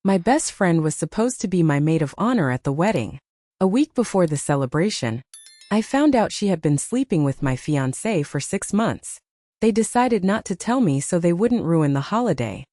My best friend was supposed to be my maid of honor at the wedding. A week before the celebration, I found out she had been sleeping with my fiancé for 6 months. They decided not to tell me so they wouldn't ruin the holiday.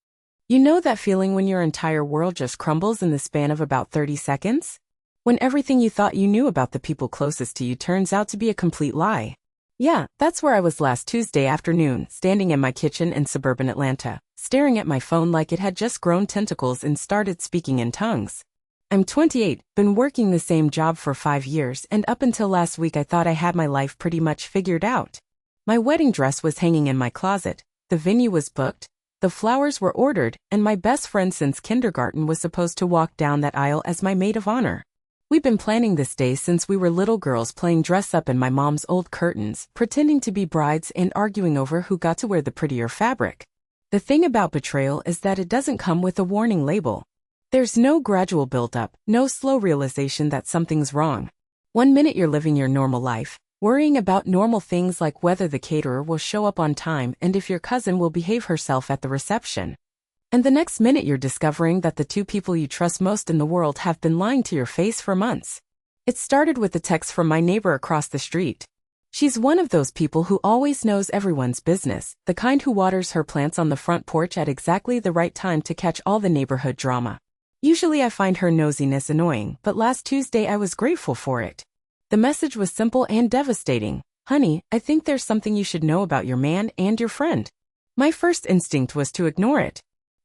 You know that feeling when your entire world just crumbles in the span of about 30 seconds? When everything you thought you knew about the people closest to you turns out to be a complete lie. Yeah, that's where I was last Tuesday afternoon, standing in my kitchen in suburban Atlanta, staring at my phone like it had just grown tentacles and started speaking in tongues. I'm 28, been working the same job for 5 years, and up until last week I thought I had my life pretty much figured out. My wedding dress was hanging in my closet, the venue was booked, the flowers were ordered, and my best friend since kindergarten was supposed to walk down that aisle as my maid of honor. We've been planning this day since we were little girls, playing dress up in my mom's old curtains, pretending to be brides and arguing over who got to wear the prettier fabric. The thing about betrayal is that it doesn't come with a warning label. There's no gradual build-up, no slow realization that something's wrong. One minute you're living your normal life, worrying about normal things like whether the caterer will show up on time and if your cousin will behave herself at the reception. And the next minute you're discovering that the two people you trust most in the world have been lying to your face for months. It started with a text from my neighbor across the street. She's one of those people who always knows everyone's business, the kind who waters her plants on the front porch at exactly the right time to catch all the neighborhood drama. Usually I find her nosiness annoying, but last Tuesday I was grateful for it. The message was simple and devastating. Honey, I think there's something you should know about your man and your friend. My first instinct was to ignore it.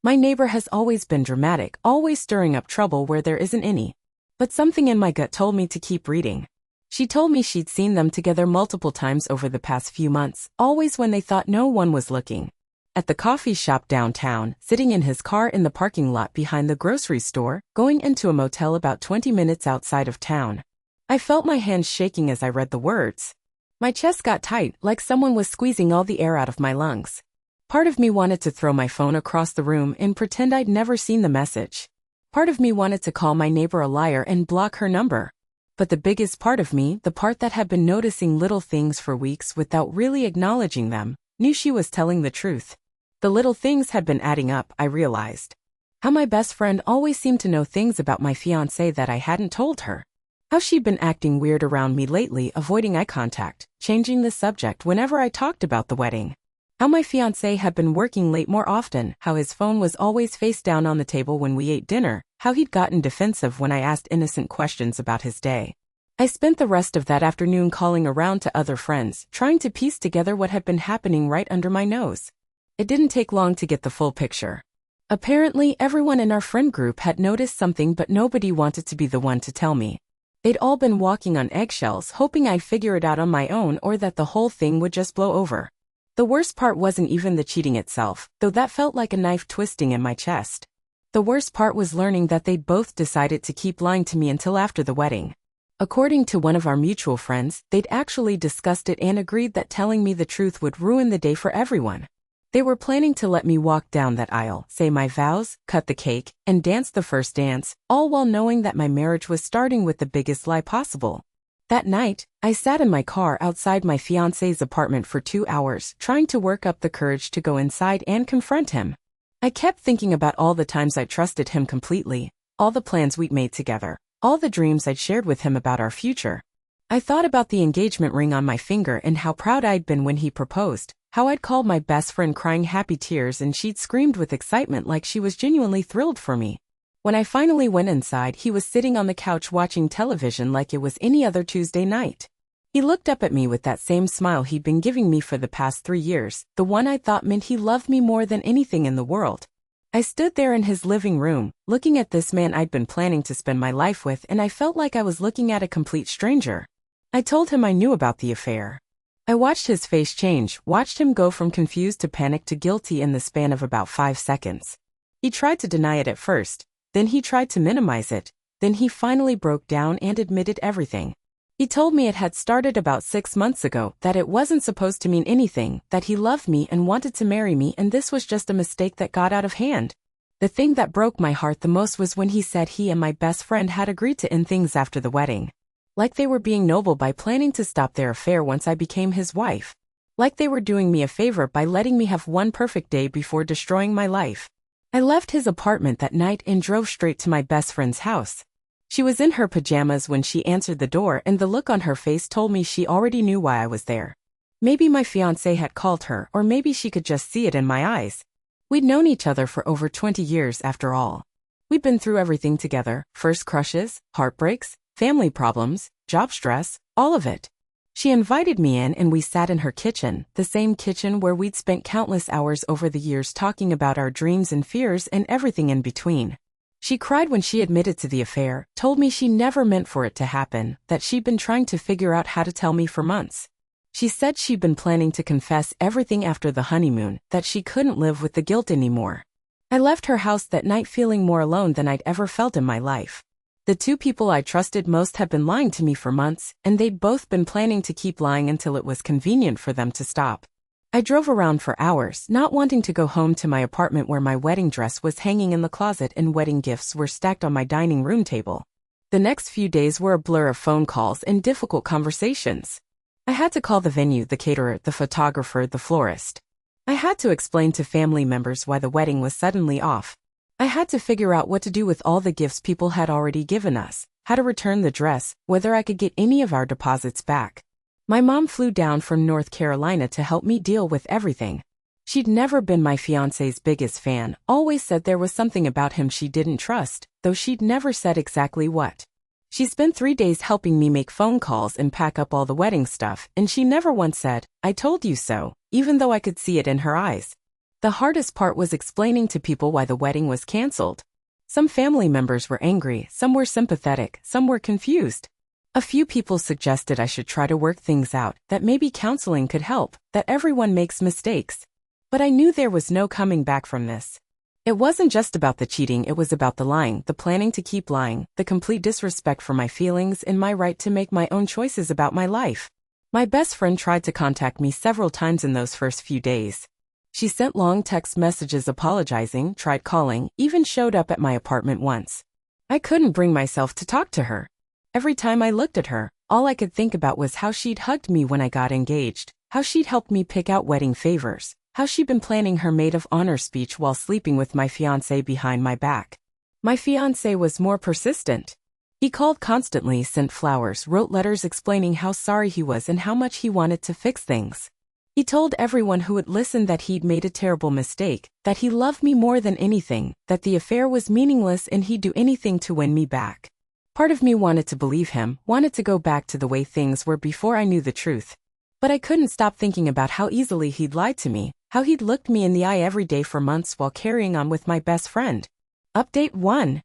My neighbor has always been dramatic, always stirring up trouble where there isn't any. But something in my gut told me to keep reading. She told me she'd seen them together multiple times over the past few months, always when they thought no one was looking. At the coffee shop downtown, sitting in his car in the parking lot behind the grocery store, going into a motel about 20 minutes outside of town. I felt my hands shaking as I read the words. My chest got tight, like someone was squeezing all the air out of my lungs. Part of me wanted to throw my phone across the room and pretend I'd never seen the message. Part of me wanted to call my neighbor a liar and block her number. But the biggest part of me, the part that had been noticing little things for weeks without really acknowledging them, knew she was telling the truth. The little things had been adding up, I realized. How my best friend always seemed to know things about my fiancé that I hadn't told her. How she'd been acting weird around me lately, avoiding eye contact, changing the subject whenever I talked about the wedding. How my fiancé had been working late more often, how his phone was always face down on the table when we ate dinner, how he'd gotten defensive when I asked innocent questions about his day. I spent the rest of that afternoon calling around to other friends, trying to piece together what had been happening right under my nose. It didn't take long to get the full picture. Apparently, everyone in our friend group had noticed something, but nobody wanted to be the one to tell me. They'd all been walking on eggshells, hoping I'd figure it out on my own or that the whole thing would just blow over. The worst part wasn't even the cheating itself, though that felt like a knife twisting in my chest. The worst part was learning that they'd both decided to keep lying to me until after the wedding. According to one of our mutual friends, they'd actually discussed it and agreed that telling me the truth would ruin the day for everyone. They were planning to let me walk down that aisle, say my vows, cut the cake, and dance the first dance, all while knowing that my marriage was starting with the biggest lie possible. That night, I sat in my car outside my fiancé's apartment for 2 hours, trying to work up the courage to go inside and confront him. I kept thinking about all the times I trusted him completely, all the plans we'd made together, all the dreams I'd shared with him about our future. I thought about the engagement ring on my finger and how proud I'd been when he proposed, how I'd called my best friend crying happy tears and she'd screamed with excitement like she was genuinely thrilled for me. When I finally went inside, he was sitting on the couch watching television like it was any other Tuesday night. He looked up at me with that same smile he'd been giving me for the past 3 years, the one I thought meant he loved me more than anything in the world. I stood there in his living room, looking at this man I'd been planning to spend my life with, and I felt like I was looking at a complete stranger. I told him I knew about the affair. I watched his face change, watched him go from confused to panicked to guilty in the span of about 5 seconds. He tried to deny it at first. Then he tried to minimize it, then he finally broke down and admitted everything. He told me it had started about 6 months ago, that it wasn't supposed to mean anything, that he loved me and wanted to marry me, and this was just a mistake that got out of hand. The thing that broke my heart the most was when he said he and my best friend had agreed to end things after the wedding. Like they were being noble by planning to stop their affair once I became his wife. Like they were doing me a favor by letting me have one perfect day before destroying my life. I left his apartment that night and drove straight to my best friend's house. She was in her pajamas when she answered the door, and the look on her face told me she already knew why I was there. Maybe my fiancé had called her, or maybe she could just see it in my eyes. We'd known each other for over 20 years after all. We'd been through everything together: first crushes, heartbreaks, family problems, job stress, all of it. She invited me in and we sat in her kitchen, the same kitchen where we'd spent countless hours over the years talking about our dreams and fears and everything in between. She cried when she admitted to the affair, told me she never meant for it to happen, that she'd been trying to figure out how to tell me for months. She said she'd been planning to confess everything after the honeymoon, that she couldn't live with the guilt anymore. I left her house that night feeling more alone than I'd ever felt in my life. The two people I trusted most had been lying to me for months, and they'd both been planning to keep lying until it was convenient for them to stop. I drove around for hours, not wanting to go home to my apartment where my wedding dress was hanging in the closet and wedding gifts were stacked on my dining room table. The next few days were a blur of phone calls and difficult conversations. I had to call the venue, the caterer, the photographer, the florist. I had to explain to family members why the wedding was suddenly off. I had to figure out what to do with all the gifts people had already given us, how to return the dress, whether I could get any of our deposits back. My mom flew down from North Carolina to help me deal with everything. She'd never been my fiancé's biggest fan, always said there was something about him she didn't trust, though she'd never said exactly what. She spent 3 days helping me make phone calls and pack up all the wedding stuff, and she never once said, "I told you so," even though I could see it in her eyes. The hardest part was explaining to people why the wedding was canceled. Some family members were angry, some were sympathetic, some were confused. A few people suggested I should try to work things out, that maybe counseling could help, that everyone makes mistakes. But I knew there was no coming back from this. It wasn't just about the cheating, it was about the lying, the planning to keep lying, the complete disrespect for my feelings and my right to make my own choices about my life. My best friend tried to contact me several times in those first few days. She sent long text messages apologizing, tried calling, even showed up at my apartment once. I couldn't bring myself to talk to her. Every time I looked at her, all I could think about was how she'd hugged me when I got engaged, how she'd helped me pick out wedding favors, how she'd been planning her maid of honor speech while sleeping with my fiancé behind my back. My fiancé was more persistent. He called constantly, sent flowers, wrote letters explaining how sorry he was and how much he wanted to fix things. He told everyone who would listen that he'd made a terrible mistake, that he loved me more than anything, that the affair was meaningless and he'd do anything to win me back. Part of me wanted to believe him, wanted to go back to the way things were before I knew the truth. But I couldn't stop thinking about how easily he'd lied to me, how he'd looked me in the eye every day for months while carrying on with my best friend. Update 1.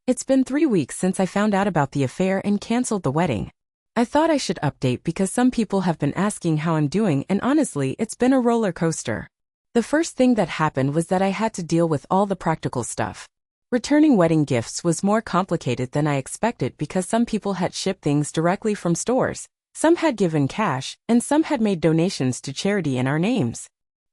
It's been 3 weeks since I found out about the affair and canceled the wedding. I thought I should update because some people have been asking how I'm doing, and honestly, it's been a roller coaster. The first thing that happened was that I had to deal with all the practical stuff. Returning wedding gifts was more complicated than I expected because some people had shipped things directly from stores, some had given cash, and some had made donations to charity in our names.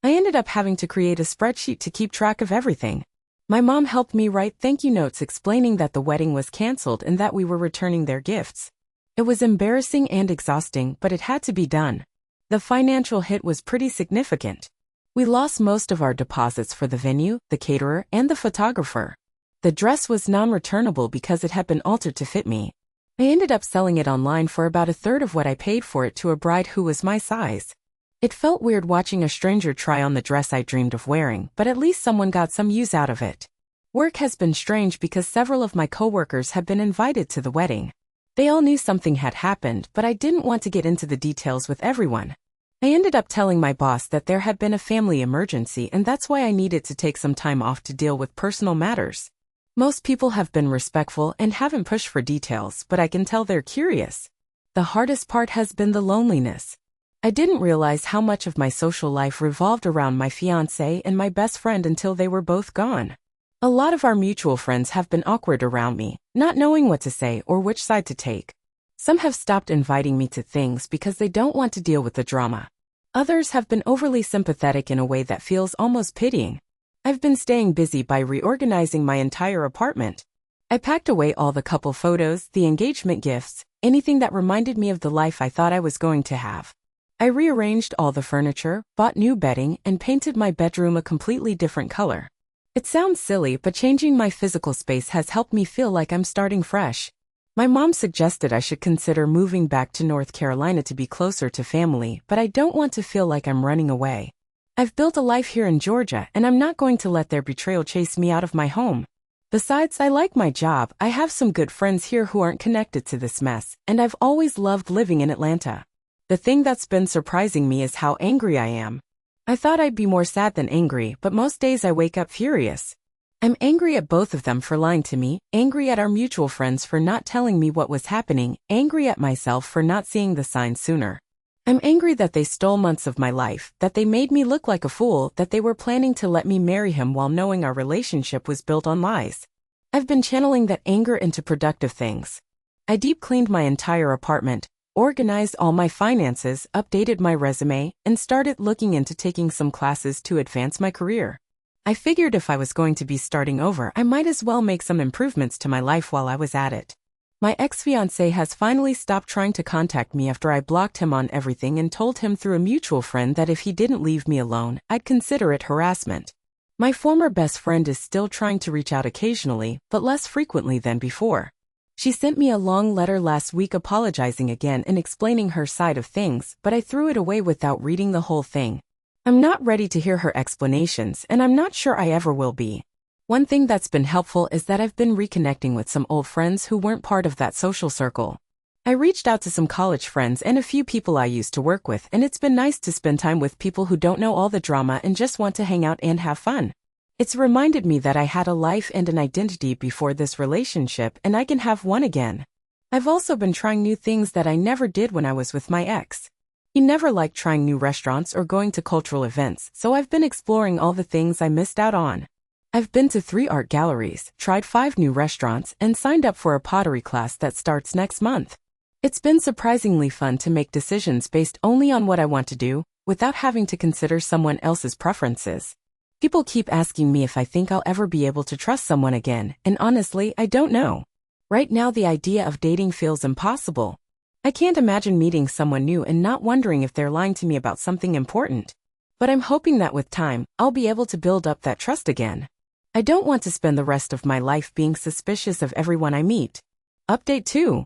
I ended up having to create a spreadsheet to keep track of everything. My mom helped me write thank you notes explaining that the wedding was canceled and that we were returning their gifts. It was embarrassing and exhausting, but it had to be done. The financial hit was pretty significant. We lost most of our deposits for the venue, the caterer, and the photographer. The dress was non-returnable because it had been altered to fit me. I ended up selling it online for about a third of what I paid for it to a bride who was my size. It felt weird watching a stranger try on the dress I dreamed of wearing, but at least someone got some use out of it. Work has been strange because several of my coworkers had been invited to the wedding. They all knew something had happened, but I didn't want to get into the details with everyone. I ended up telling my boss that there had been a family emergency and that's why I needed to take some time off to deal with personal matters. Most people have been respectful and haven't pushed for details, but I can tell they're curious. The hardest part has been the loneliness. I didn't realize how much of my social life revolved around my fiancé and my best friend until they were both gone. A lot of our mutual friends have been awkward around me, not knowing what to say or which side to take. Some have stopped inviting me to things because they don't want to deal with the drama. Others have been overly sympathetic in a way that feels almost pitying. I've been staying busy by reorganizing my entire apartment. I packed away all the couple photos, the engagement gifts, anything that reminded me of the life I thought I was going to have. I rearranged all the furniture, bought new bedding, and painted my bedroom a completely different color. It sounds silly, but changing my physical space has helped me feel like I'm starting fresh. My mom suggested I should consider moving back to North Carolina to be closer to family, but I don't want to feel like I'm running away. I've built a life here in Georgia, and I'm not going to let their betrayal chase me out of my home. Besides, I like my job, I have some good friends here who aren't connected to this mess, and I've always loved living in Atlanta. The thing that's been surprising me is how angry I am. I thought I'd be more sad than angry, but most days I wake up furious. I'm angry at both of them for lying to me, angry at our mutual friends for not telling me what was happening, angry at myself for not seeing the signs sooner. I'm angry that they stole months of my life, that they made me look like a fool, that they were planning to let me marry him while knowing our relationship was built on lies. I've been channeling that anger into productive things. I deep cleaned my entire apartment, organized all my finances, updated my resume, and started looking into taking some classes to advance my career. I figured if I was going to be starting over, I might as well make some improvements to my life while I was at it. My ex-fiancé has finally stopped trying to contact me after I blocked him on everything and told him through a mutual friend that if he didn't leave me alone, I'd consider it harassment. My former best friend is still trying to reach out occasionally, but less frequently than before. She sent me a long letter last week apologizing again and explaining her side of things, but I threw it away without reading the whole thing. I'm not ready to hear her explanations, and I'm not sure I ever will be. One thing that's been helpful is that I've been reconnecting with some old friends who weren't part of that social circle. I reached out to some college friends and a few people I used to work with, and it's been nice to spend time with people who don't know all the drama and just want to hang out and have fun. It's reminded me that I had a life and an identity before this relationship, and I can have one again. I've also been trying new things that I never did when I was with my ex. He never liked trying new restaurants or going to cultural events, so I've been exploring all the things I missed out on. I've been to 3 art galleries, tried 5 new restaurants, and signed up for a pottery class that starts next month. It's been surprisingly fun to make decisions based only on what I want to do, without having to consider someone else's preferences. People keep asking me if I think I'll ever be able to trust someone again, and honestly, I don't know. Right now the idea of dating feels impossible. I can't imagine meeting someone new and not wondering if they're lying to me about something important. But I'm hoping that with time, I'll be able to build up that trust again. I don't want to spend the rest of my life being suspicious of everyone I meet. Update 2.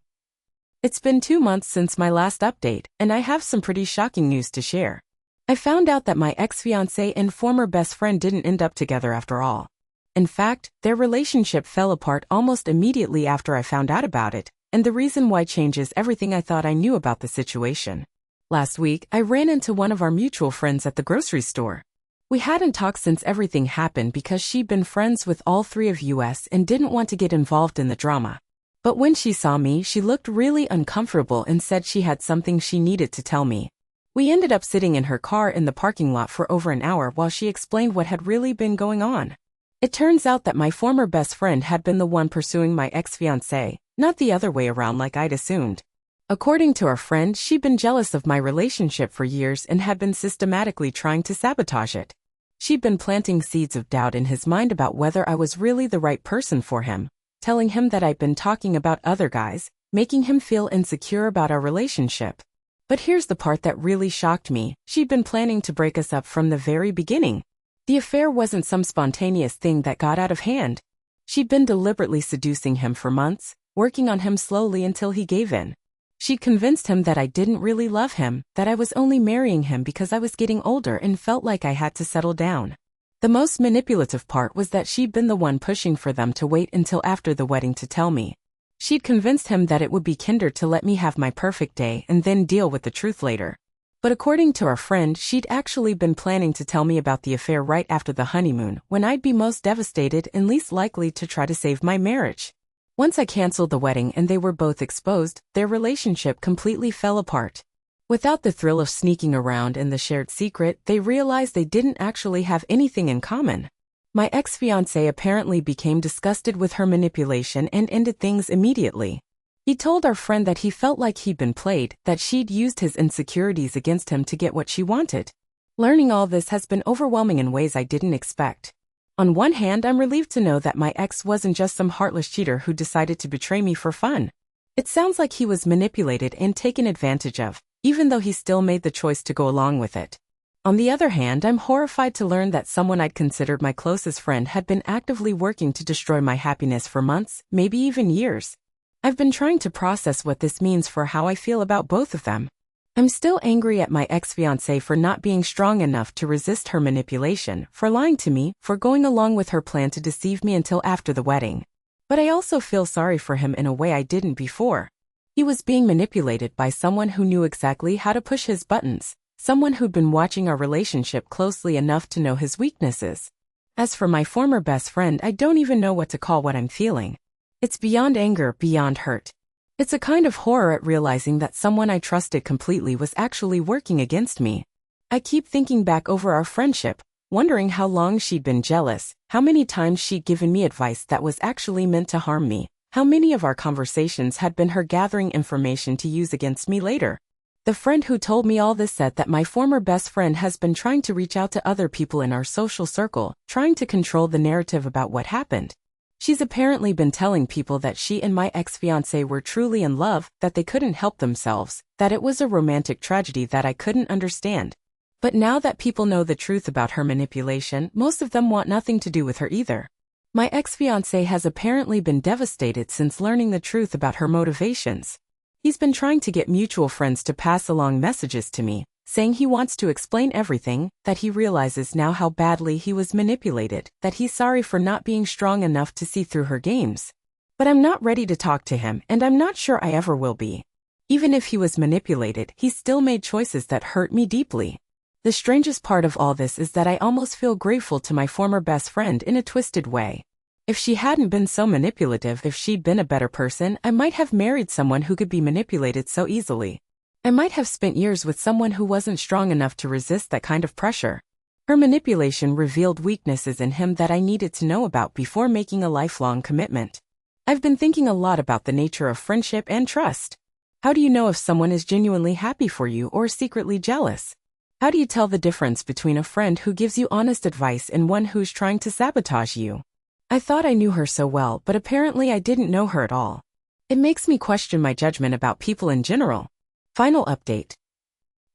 It's been 2 months since my last update, and I have some pretty shocking news to share. I found out that my ex-fiancé and former best friend didn't end up together after all. In fact, their relationship fell apart almost immediately after I found out about it, and the reason why changes everything I thought I knew about the situation. Last week, I ran into one of our mutual friends at the grocery store. We hadn't talked since everything happened because she'd been friends with all 3 of us and didn't want to get involved in the drama. But when she saw me, she looked really uncomfortable and said she had something she needed to tell me. We ended up sitting in her car in the parking lot for over an hour while she explained what had really been going on. It turns out that my former best friend had been the one pursuing my ex-fiancé, not the other way around like I'd assumed. According to our friend, she'd been jealous of my relationship for years and had been systematically trying to sabotage it. She'd been planting seeds of doubt in his mind about whether I was really the right person for him, telling him that I'd been talking about other guys, making him feel insecure about our relationship. But here's the part that really shocked me. She'd been planning to break us up from the very beginning. The affair wasn't some spontaneous thing that got out of hand. She'd been deliberately seducing him for months, working on him slowly until he gave in. She'd convinced him that I didn't really love him, that I was only marrying him because I was getting older and felt like I had to settle down. The most manipulative part was that she'd been the one pushing for them to wait until after the wedding to tell me. She'd convinced him that it would be kinder to let me have my perfect day and then deal with the truth later. But according to our friend, she'd actually been planning to tell me about the affair right after the honeymoon, when I'd be most devastated and least likely to try to save my marriage. Once I canceled the wedding and they were both exposed, their relationship completely fell apart. Without the thrill of sneaking around and the shared secret, they realized they didn't actually have anything in common. My ex-fiancé apparently became disgusted with her manipulation and ended things immediately. He told our friend that he felt like he'd been played, that she'd used his insecurities against him to get what she wanted. Learning all this has been overwhelming in ways I didn't expect. On one hand, I'm relieved to know that my ex wasn't just some heartless cheater who decided to betray me for fun. It sounds like he was manipulated and taken advantage of, even though he still made the choice to go along with it. On the other hand, I'm horrified to learn that someone I'd considered my closest friend had been actively working to destroy my happiness for months, maybe even years. I've been trying to process what this means for how I feel about both of them. I'm still angry at my ex-fiancé for not being strong enough to resist her manipulation, for lying to me, for going along with her plan to deceive me until after the wedding. But I also feel sorry for him in a way I didn't before. He was being manipulated by someone who knew exactly how to push his buttons, someone who'd been watching our relationship closely enough to know his weaknesses. As for my former best friend, I don't even know what to call what I'm feeling. It's beyond anger, beyond hurt. It's a kind of horror at realizing that someone I trusted completely was actually working against me. I keep thinking back over our friendship, wondering how long she'd been jealous, how many times she'd given me advice that was actually meant to harm me, how many of our conversations had been her gathering information to use against me later. The friend who told me all this said that my former best friend has been trying to reach out to other people in our social circle, trying to control the narrative about what happened. She's apparently been telling people that she and my ex-fiancé were truly in love, that they couldn't help themselves, that it was a romantic tragedy that I couldn't understand. But now that people know the truth about her manipulation, most of them want nothing to do with her either. My ex-fiancé has apparently been devastated since learning the truth about her motivations. He's been trying to get mutual friends to pass along messages to me, saying he wants to explain everything, that he realizes now how badly he was manipulated, that he's sorry for not being strong enough to see through her games. But I'm not ready to talk to him, and I'm not sure I ever will be. Even if he was manipulated, he still made choices that hurt me deeply. The strangest part of all this is that I almost feel grateful to my former best friend in a twisted way. If she hadn't been so manipulative, if she'd been a better person, I might have married someone who could be manipulated so easily. I might have spent years with someone who wasn't strong enough to resist that kind of pressure. Her manipulation revealed weaknesses in him that I needed to know about before making a lifelong commitment. I've been thinking a lot about the nature of friendship and trust. How do you know if someone is genuinely happy for you or secretly jealous? How do you tell the difference between a friend who gives you honest advice and one who's trying to sabotage you? I thought I knew her so well, but apparently I didn't know her at all. It makes me question my judgment about people in general. Final update.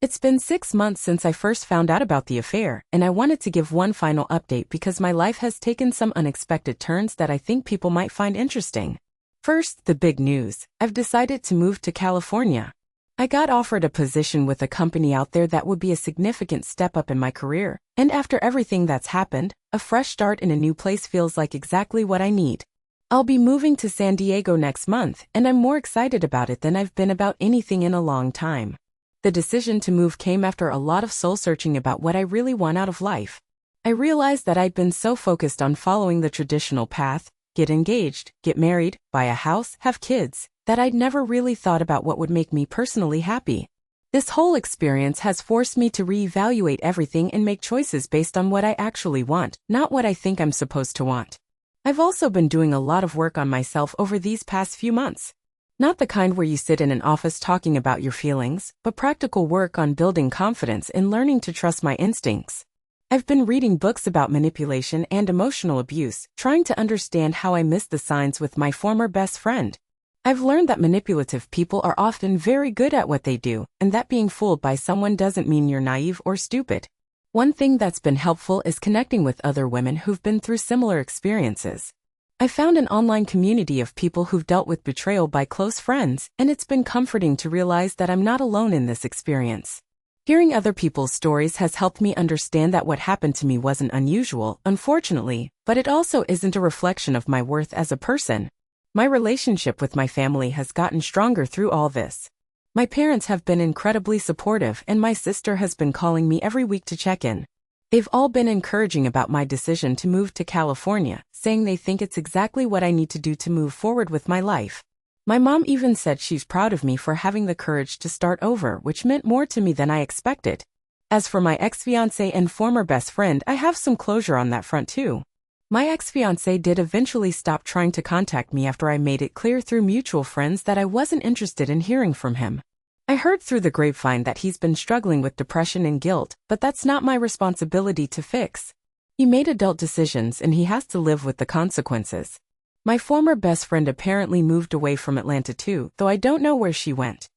It's been 6 months since I first found out about the affair, and I wanted to give one final update because my life has taken some unexpected turns that I think people might find interesting. First, the big news. I've decided to move to California. I got offered a position with a company out there that would be a significant step up in my career, and after everything that's happened, a fresh start in a new place feels like exactly what I need. I'll be moving to San Diego next month, and I'm more excited about it than I've been about anything in a long time. The decision to move came after a lot of soul-searching about what I really want out of life. I realized that I'd been so focused on following the traditional path, get engaged, get married, buy a house, have kids, that I'd never really thought about what would make me personally happy. This whole experience has forced me to reevaluate everything and make choices based on what I actually want, not what I think I'm supposed to want. I've also been doing a lot of work on myself over these past few months. Not the kind where you sit in an office talking about your feelings, but practical work on building confidence and learning to trust my instincts. I've been reading books about manipulation and emotional abuse, trying to understand how I missed the signs with my former best friend. I've learned that manipulative people are often very good at what they do, and that being fooled by someone doesn't mean you're naive or stupid. One thing that's been helpful is connecting with other women who've been through similar experiences. I found an online community of people who've dealt with betrayal by close friends, and it's been comforting to realize that I'm not alone in this experience. Hearing other people's stories has helped me understand that what happened to me wasn't unusual, unfortunately, but it also isn't a reflection of my worth as a person. My relationship with my family has gotten stronger through all this. My parents have been incredibly supportive, and my sister has been calling me every week to check in. They've all been encouraging about my decision to move to California, saying they think it's exactly what I need to do to move forward with my life. My mom even said she's proud of me for having the courage to start over, which meant more to me than I expected. As for my ex-fiancé and former best friend, I have some closure on that front too. My ex-fiancé did eventually stop trying to contact me after I made it clear through mutual friends that I wasn't interested in hearing from him. I heard through the grapevine that he's been struggling with depression and guilt, but that's not my responsibility to fix. He made adult decisions and he has to live with the consequences. My former best friend apparently moved away from Atlanta too, though I don't know where she went.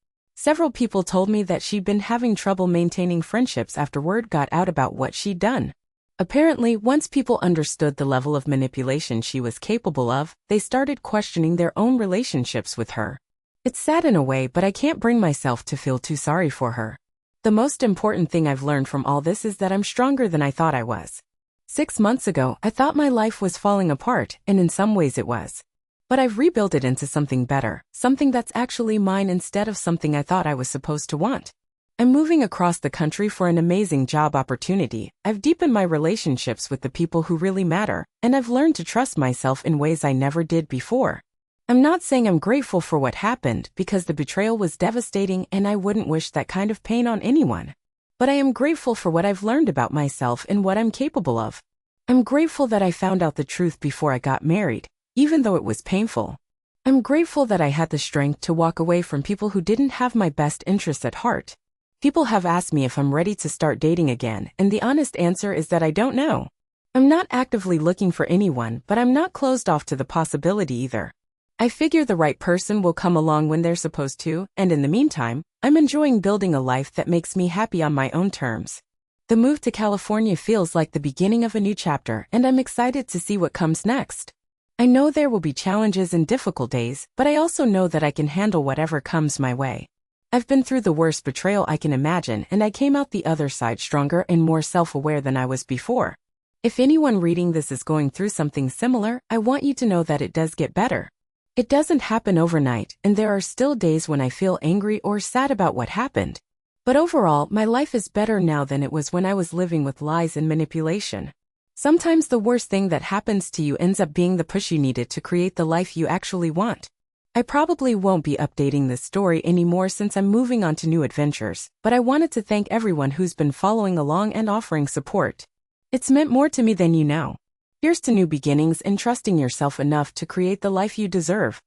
Several people told me that she'd been having trouble maintaining friendships after word got out about what she'd done. Apparently, once people understood the level of manipulation she was capable of, they started questioning their own relationships with her. It's sad in a way, but I can't bring myself to feel too sorry for her. The most important thing I've learned from all this is that I'm stronger than I thought I was. 6 months ago, I thought my life was falling apart, and in some ways it was. But I've rebuilt it into something better, something that's actually mine instead of something I thought I was supposed to want. I'm moving across the country for an amazing job opportunity. I've deepened my relationships with the people who really matter, and I've learned to trust myself in ways I never did before. I'm not saying I'm grateful for what happened, because the betrayal was devastating and I wouldn't wish that kind of pain on anyone. But I am grateful for what I've learned about myself and what I'm capable of. I'm grateful that I found out the truth before I got married, even though it was painful. I'm grateful that I had the strength to walk away from people who didn't have my best interests at heart. People have asked me if I'm ready to start dating again, and the honest answer is that I don't know. I'm not actively looking for anyone, but I'm not closed off to the possibility either. I figure the right person will come along when they're supposed to, and in the meantime, I'm enjoying building a life that makes me happy on my own terms. The move to California feels like the beginning of a new chapter, and I'm excited to see what comes next. I know there will be challenges and difficult days, but I also know that I can handle whatever comes my way. I've been through the worst betrayal I can imagine, and I came out the other side stronger and more self-aware than I was before. If anyone reading this is going through something similar, I want you to know that it does get better. It doesn't happen overnight, and there are still days when I feel angry or sad about what happened. But overall, my life is better now than it was when I was living with lies and manipulation. Sometimes the worst thing that happens to you ends up being the push you needed to create the life you actually want. I probably won't be updating this story anymore since I'm moving on to new adventures, but I wanted to thank everyone who's been following along and offering support. It's meant more to me than you know. Here's to new beginnings and trusting yourself enough to create the life you deserve.